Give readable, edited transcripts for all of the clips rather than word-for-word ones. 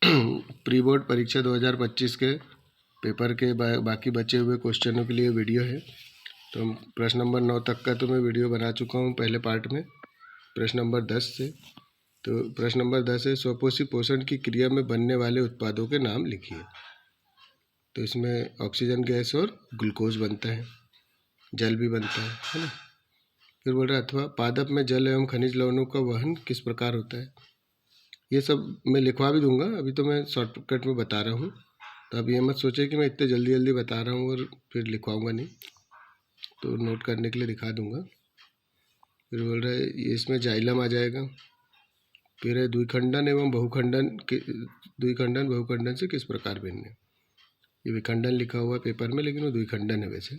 Pre board परीक्षा 2025 के paper के बाकी बचे हुए क्वेश्चनों के लिए वीडियो है। तो प्रश्न नंबर 9 तक का तो मैं वीडियो बना चुका हूँ पहले पार्ट में, प्रश्न नंबर 10 से। तो प्रश्न नंबर 10 है, स्वपोषी पोषण की क्रिया में बनने वाले उत्पादों के नाम लिखिए। तो इसमें ऑक्सीजन गैस और ग्लूकोज बनता है, जल भी बनता है ना। फिर बोल रहा है, अथवा पादप में जल एवं खनिज लवणों का वहन किस प्रकार होता है। ये सब मैं लिखवा भी दूंगा, अभी तो मैं शॉर्टकट में बता रहा हूँ। तो अब ये मत सोचे कि मैं इतने जल्दी जल्दी बता रहा हूँ और फिर लिखवाऊँगा नहीं, तो नोट करने के लिए दिखा दूंगा। फिर बोल रहा है ये इसमें जाइलम आ जाएगा। फिर है द्विखंडन एवं बहुखंडन से किस प्रकार भिन्न है। ये विखंडन लिखा हुआ है पेपर में, लेकिन वो द्विखंडन है वैसे।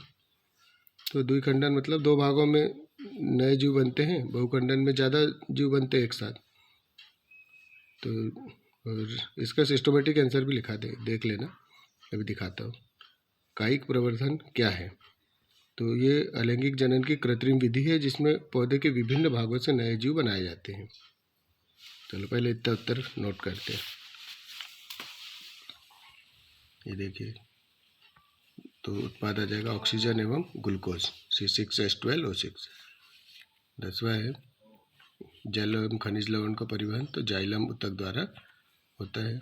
तो द्विखंडन मतलब दो भागों में नए जीव बनते हैं, बहुखंडन में ज़्यादा जीव बनते हैं एक साथ। तो और इसका सिस्टोमेटिक आंसर भी लिखा देख लेना, अभी दिखाता हूँ। कायिक प्रवर्धन क्या है। तो ये अलैंगिक जनन की कृत्रिम विधि है जिसमें पौधे के विभिन्न भागों से नए जीव बनाए जाते हैं। चलो पहले इतना उत्तर नोट करते हैं। ये देखिए, तो उत्पाद आ जाएगा ऑक्सीजन एवं ग्लूकोज C6H12O6। 10वां है जल एवं खनिज लवण का परिवहन, तो जाइलम ऊतक द्वारा होता है।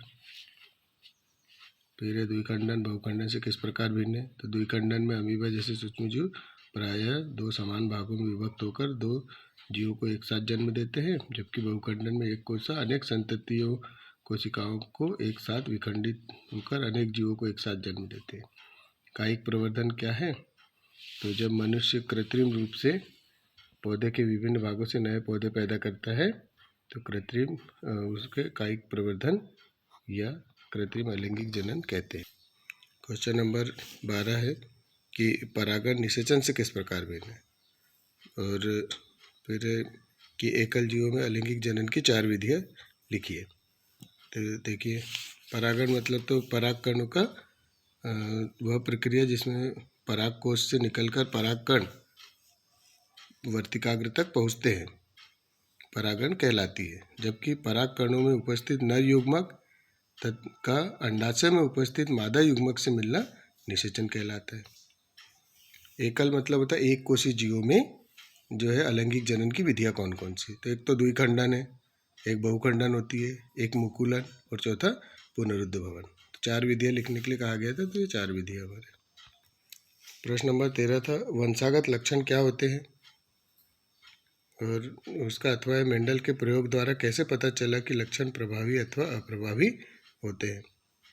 फिर द्विखंडन बहुखंडन से किस प्रकार भिन्न है। तो द्विखंडन में अमीबा जैसे सूक्ष्मजीव प्रायः दो समान भागों में विभक्त होकर दो जीवों को एक साथ जन्म देते हैं, जबकि बहुखंडन में एक कोशिका अनेक संततियों कोशिकाओं को एक साथ विखंडित होकर अनेक जीवों को एक साथ जन्म देते हैं। कायिक प्रवर्धन क्या है। तो जब मनुष्य कृत्रिम रूप से पौधे के विभिन्न भागों से नए पौधे पैदा करता है तो कृत्रिम उसके कायिक प्रवर्धन या कृत्रिम अलैंगिक जनन कहते हैं। क्वेश्चन नंबर 12 है कि परागण निषेचन से किस प्रकार भिन्न है। और फिर कि एकल जीवों में अलैंगिक जनन की 4 विधियाँ लिखिए। तो देखिए, परागण मतलब तो पराग कणों का वह प्रक्रिया जिसमें पराग कोश से निकलकर परागकण वर्तिकाग्र तक पहुँचते हैं, परागण कहलाती है। जबकि पराग कणों में उपस्थित नर युग्मक का अंडाशय में उपस्थित मादा युग्मक से मिलना निषेचन कहलाता है। एकल मतलब होता है एक कोशी जीवों में जो है अलैंगिक जनन की विधियाँ कौन कौन सी। तो एक तो द्विखंडन है, एक बहुखंडन होती है, एक मुकुलन और चौथा पुनरुद्ध भवन। तो 4 विधियाँ लिखने के लिए कहा गया था, तो ये 4 विधियाँ हमारे। प्रश्न नंबर 13 था, वंशागत लक्षण क्या होते हैं। और उसका अथवा है मेंडल के प्रयोग द्वारा कैसे पता चला कि लक्षण प्रभावी अथवा अप्रभावी होते हैं।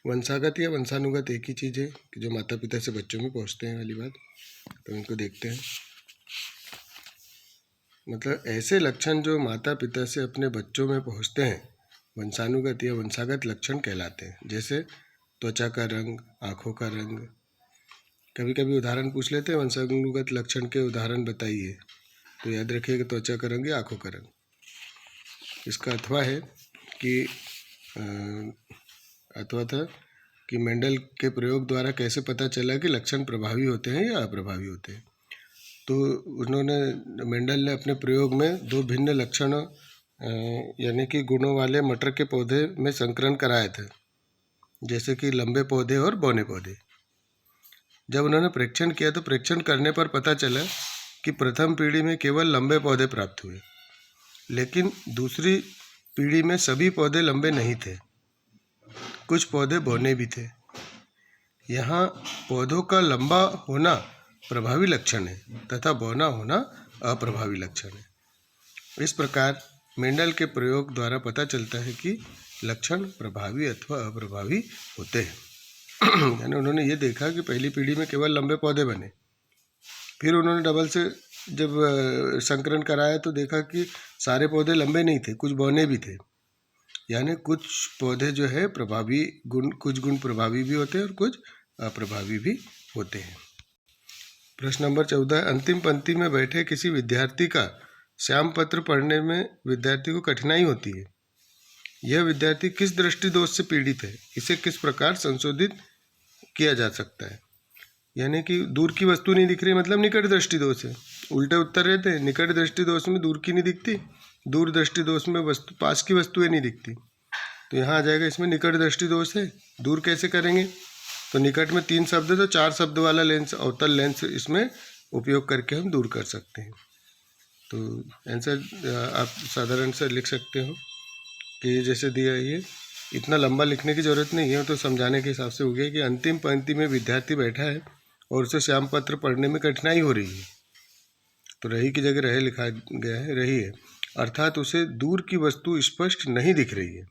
वंशागत या वंशानुगत एक ही चीज़ है कि जो माता पिता से बच्चों में पहुँचते हैं वाली बात। तो इनको देखते हैं। मतलब ऐसे लक्षण जो माता पिता से अपने बच्चों में पहुँचते हैं वंशानुगत या वंशागत लक्षण कहलाते हैं। जैसे त्वचा का रंग, आँखों का रंग। कभी कभी उदाहरण पूछ लेते हैं, वंशानुगत लक्षण के उदाहरण बताइए। तो याद रखिएगा त्वचा का रंग या आँखों का रंग। इसका अथवा है कि अथवा था कि मेंडल के प्रयोग द्वारा कैसे पता चला कि लक्षण प्रभावी होते हैं या अप्रभावी होते हैं। तो मेंडल ने अपने प्रयोग में 2 भिन्न लक्षण यानी कि गुणों वाले मटर के पौधे में संकरण कराए थे, जैसे कि लंबे पौधे और बौने पौधे। जब उन्होंने परीक्षण किया तो परीक्षण करने पर पता चला कि प्रथम पीढ़ी में केवल लंबे पौधे प्राप्त हुए, लेकिन दूसरी पीढ़ी में सभी पौधे लंबे नहीं थे, कुछ पौधे बौने भी थे। यहाँ पौधों का लंबा होना प्रभावी लक्षण है तथा बौना होना अप्रभावी लक्षण है। इस प्रकार मेंडल के प्रयोग द्वारा पता चलता है कि लक्षण प्रभावी अथवा अप्रभावी होते हैं। यानी उन्होंने ये देखा कि पहली पीढ़ी में केवल लंबे पौधे बने, फिर उन्होंने डबल से जब संकरण कराया तो देखा कि सारे पौधे लंबे नहीं थे, कुछ बौने भी थे। यानी कुछ पौधे जो है प्रभावी गुण, कुछ गुण प्रभावी भी होते हैं और कुछ अप्रभावी भी होते हैं। प्रश्न नंबर 14, अंतिम पंक्ति में बैठे किसी विद्यार्थी का श्याम पत्र पढ़ने में विद्यार्थी को कठिनाई होती है। यह विद्यार्थी किस दृष्टि दोष से पीड़ित है, इसे किस प्रकार संशोधित किया जा सकता है। यानी कि दूर की वस्तु नहीं दिख रही मतलब निकट दृष्टि दोष है। उल्टे उत्तर रहते हैं, निकट दृष्टि दोष में दूर की नहीं दिखती, दूर दृष्टि दोष में वस्तु पास की वस्तुएं नहीं दिखती। तो यहाँ आ जाएगा, इसमें निकट दृष्टि दोष है। दूर कैसे करेंगे? तो निकट में 3 शब्द है तो 4 शब्द वाला लेंस, अवतल लेंस इसमें उपयोग करके हम दूर कर सकते हैं। तो आंसर आप साधारण से लिख सकते हो कि जैसे दिया है ये, इतना लंबा लिखने की ज़रूरत नहीं है, तो समझाने के हिसाब से हो गया कि अंतिम पंक्ति में विद्यार्थी बैठा है और उसे श्याम पत्र पढ़ने में कठिनाई हो रही है। तो रही की जगह रहे लिखा गया है, रही है, अर्थात उसे दूर की वस्तु स्पष्ट नहीं दिख रही है,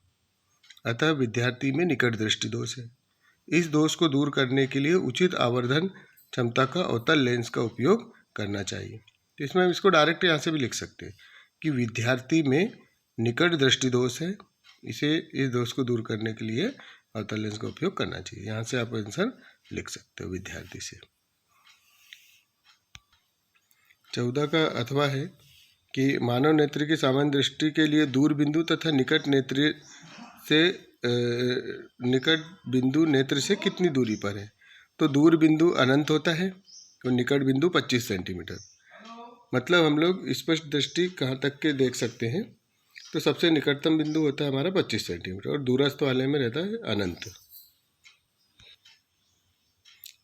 अतः विद्यार्थी में निकट दृष्टि दोष है। इस दोष को दूर करने के लिए उचित आवर्धन क्षमता का अवतल लेंस का उपयोग करना चाहिए। तो इसमें हम इसको डायरेक्ट यहाँ से भी लिख सकते हैं कि विद्यार्थी में निकट दृष्टि दोष है, इस दोष को दूर करने के लिए अवतल लेंस का उपयोग करना चाहिए। यहाँ से आप आंसर लिख सकते हो विद्यार्थी से। 14 का अथवा है कि मानव नेत्र की सामान्य दृष्टि के लिए दूर बिंदु तथा निकट नेत्र से निकट बिंदु नेत्र से कितनी दूरी पर है? तो दूर बिंदु अनंत होता है और निकट बिंदु 25 सेंटीमीटर। मतलब हम लोग स्पष्ट दृष्टि कहाँ तक के देख सकते हैं? तो सबसे निकटतम बिंदु होता है हमारा 25 सेंटीमीटर और दूरस्थ वाले में रहता है अनंत।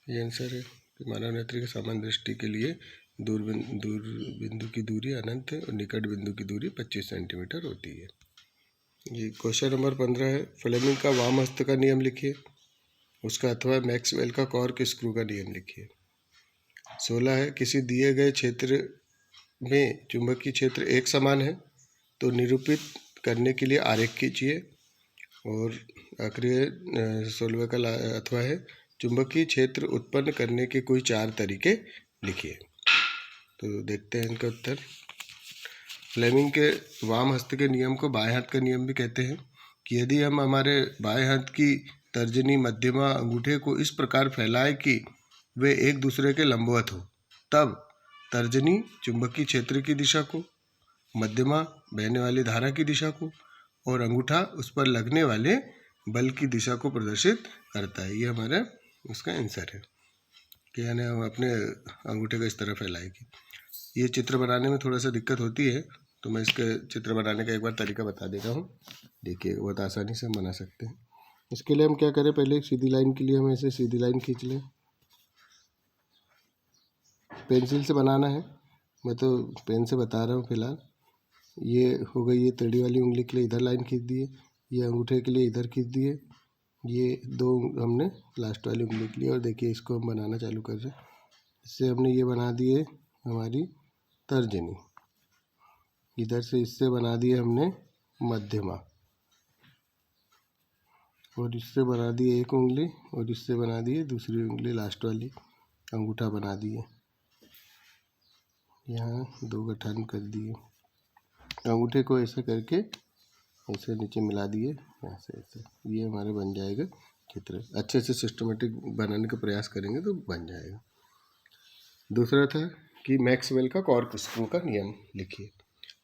ये आंसर है कि मानव नेत्र की सामान्य दृष्टि के लिए दूर बिंदु की दूरी अनंत है और निकट बिंदु की दूरी 25 सेंटीमीटर होती है। ये क्वेश्चन नंबर 15 है, फ्लेमिंग का वाम हस्त का नियम लिखिए। उसका अथवा मैक्सवेल का कॉर्क स्क्रू का नियम लिखिए। 16 है, किसी दिए गए क्षेत्र में चुंबकीय क्षेत्र एक समान है तो निरूपित करने के लिए आरेख खींचिए। और आखिरी 16 का अथवा है, चुंबकीय क्षेत्र उत्पन्न करने के कोई 4 तरीके लिखिए। तो देखते हैं इनका उत्तर। फ्लेमिंग के वाम हस्त के नियम को बाएं हाथ का नियम भी कहते हैं कि यदि हम हमारे बाएं हाथ की तर्जनी मध्यमा अंगूठे को इस प्रकार फैलाए कि वे एक दूसरे के लंबवत हो, तब तर्जनी चुंबकीय क्षेत्र की दिशा को, मध्यमा बहने वाली धारा की दिशा को और अंगूठा उस पर लगने वाले बल की दिशा को प्रदर्शित करता है। ये हमारा उसका आंसर है कि यानी हम अपने अंगूठे को इस तरह फैलाएंगे। ये चित्र बनाने में थोड़ा सा दिक्कत होती है, तो मैं इसके चित्र बनाने का एक बार तरीका बता देता हूँ। देखिए बहुत आसानी से हम बना सकते हैं। इसके लिए हम क्या करें, पहले एक सीधी लाइन के लिए हम ऐसे सीधी लाइन खींच लें। पेंसिल से बनाना है, मैं तो पेन से बता रहा हूँ फिलहाल। ये हो गई, ये टेढ़ी वाली उंगली के लिए इधर लाइन खींच दिए, ये अंगूठे के लिए इधर खींच दिए, ये 2 हमने लास्ट वाली उंगली के लिए। और देखिए इसको हम बनाना चालू कर रहे हैं। इससे हमने ये बना दिए हमारी तर्जनी, इधर से इससे बना दिए हमने मध्यमा, और इससे बना दिए एक उंगली और इससे बना दिए दूसरी उंगली, लास्ट वाली अंगूठा बना दिए। यहाँ 2 गठान कर दिए, अंगूठे को ऐसे करके ऐसे नीचे मिला दिए, यहाँ से ऐसे, ये हमारे बन जाएगा चित्र। अच्छे से सिस्टमेटिक बनाने का प्रयास करेंगे तो बन जाएगा। दूसरा था कि मैक्सवेल का कॉर्क स्क्रू का नियम लिखिए।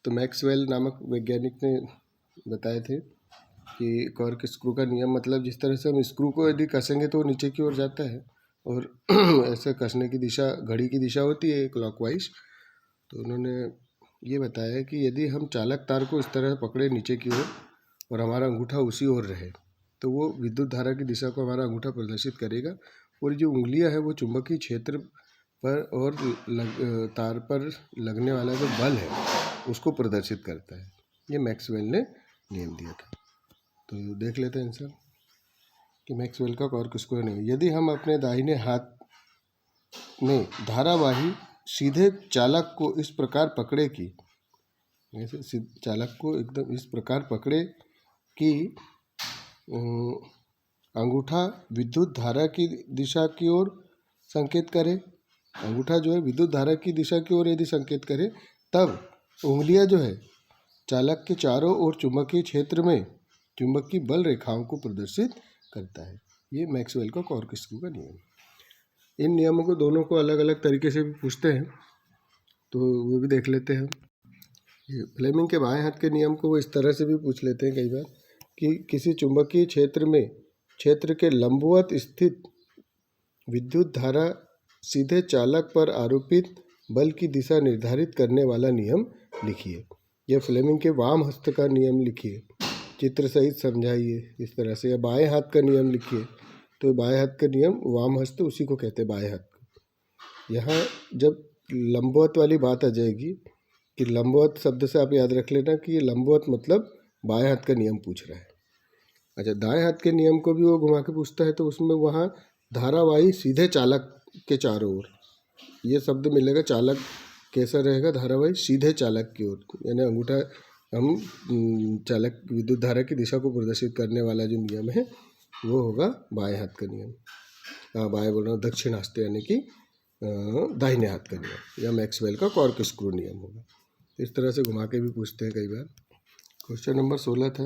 तो मैक्सवेल नामक वैज्ञानिक ने बताए थे कि कॉर्क स्क्रू का नियम मतलब जिस तरह से हम स्क्रू को यदि कसेंगे तो वो नीचे की ओर जाता है, और ऐसे कसने की दिशा घड़ी की दिशा होती है क्लॉकवाइज। तो उन्होंने ये बताया कि यदि हम चालक तार को इस तरह पकड़े नीचे की ओर और हमारा अंगूठा उसी ओर रहे, तो वो विद्युत धारा की दिशा को हमारा अंगूठा प्रदर्शित करेगा, और जो उंगलियां हैं वो चुंबकीय क्षेत्र पर और तार पर लगने वाला जो बल है उसको प्रदर्शित करता है। ये मैक्सवेल ने नियम दिया था। तो देख लेते हैं आंसर कि मैक्सवेल का कॉर्क स्क्रू नियम। यदि हम अपने दाहिने हाथ में धारावाही सीधे चालक को इस प्रकार पकड़े कि, ऐसे चालक को एकदम इस प्रकार पकड़े कि अंगूठा विद्युत धारा की दिशा की ओर संकेत करे, अंगूठा जो है विद्युत धारा की दिशा की ओर यदि संकेत करे, तब उंगलियां जो है चालक के चारों ओर चुंबकीय क्षेत्र में चुंबकीय बल रेखाओं को प्रदर्शित करता है। ये मैक्सवेल का कॉर्क स्क्रू का नियम। इन नियमों को दोनों को अलग अलग तरीके से भी पूछते हैं, तो वो भी देख लेते हैं। ये फ्लेमिंग के बाएं हाथ के नियम को वो इस तरह से भी पूछ लेते हैं कई बार कि किसी चुंबकीय क्षेत्र में क्षेत्र के लंबवत स्थित विद्युत धारा सीधे चालक पर आरोपित बल की दिशा निर्धारित करने वाला नियम लिखिए। यह फ्लेमिंग के वाम हस्त का नियम लिखिए। चित्र सहित समझाइए इस तरह से। या बाएं हाथ का नियम लिखिए, तो बाएं हाथ का नियम वाम हस्त उसी को कहते हैं बाएं हाथ को। यहाँ जब लंबवत वाली बात आ जाएगी कि लंबवत शब्द से आप याद रख लेना कि ये लंबवत मतलब बाएं हाथ का नियम पूछ रहा है। अच्छा, दाएं हाथ के नियम को भी वो घुमा के पूछता है, तो उसमें वहाँ धारावाही सीधे चालक के चारों ओर ये शब्द मिलेगा। चालक कैसा रहेगा? धारावाही सीधे चालक की ओर, यानी अंगूठा हम चालक विद्युत धारा की दिशा को प्रदर्शित करने वाला जो नियम है वो होगा बाएं हाथ का नियम। बाएं बोल रहा हूँ, दक्षिण हस्त यानी कि दाहिने हाथ का नियम, या मैक्सवेल का कॉर्क स्क्रू नियम होगा। इस तरह से घुमा के भी पूछते हैं कई बार। क्वेश्चन नंबर 16 था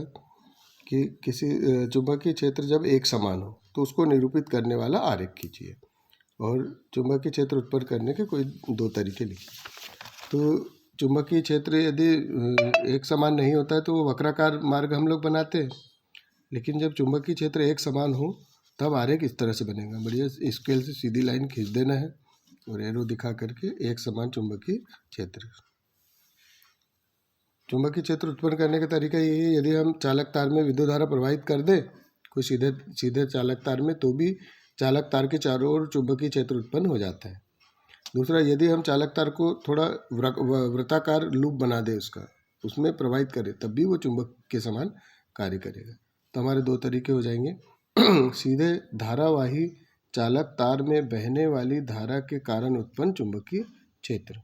कि किसी चुंबकीय क्षेत्र जब एक समान हो तो उसको निरूपित करने वाला आरेख खींचिए, और चुंबकीय क्षेत्र उत्पन्न करने के कोई 2 तरीके लिखिए। तो चुंबकीय क्षेत्र यदि एक समान नहीं होता है तो वो वक्राकार मार्ग हम लोग बनाते हैं, लेकिन जब चुंबकीय क्षेत्र एक समान हो तब आरेख इस तरह से बनेगा। बढ़िया स्केल से सीधी लाइन खींच देना है और एरो दिखा करके एक समान चुंबकीय क्षेत्र। चुंबकीय क्षेत्र उत्पन्न करने का तरीका यही है, यदि हम चालक तार में विद्युत धारा प्रवाहित कर दें कोई सीधे चालक तार में, तो भी चालक तार के चारों ओर चुंबकीय क्षेत्र उत्पन्न हो जाता है। दूसरा, यदि हम चालक तार को थोड़ा वृत्ताकार लूप बना दें उसमें प्रवाहित करें, तब भी वो चुंबक के समान कार्य करेगा। तो हमारे 2 तरीके हो जाएंगे। सीधे धारावाही चालक तार में बहने वाली धारा के कारण उत्पन्न चुंबकीय क्षेत्र।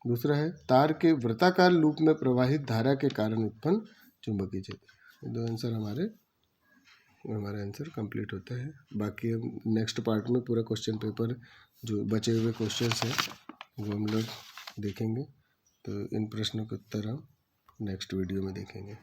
दूसरा है तार के वृत्ताकार लूप में प्रवाहित धारा के कारण उत्पन्न चुंबकीय क्षेत्र। ये 2 आंसर हमारा आंसर कंप्लीट होता है। बाकी हम नेक्स्ट पार्ट में पूरा क्वेश्चन पेपर जो बचे हुए क्वेश्चंस हैं वो हम लोग देखेंगे। तो इन प्रश्नों के उत्तर हम नेक्स्ट वीडियो में देखेंगे।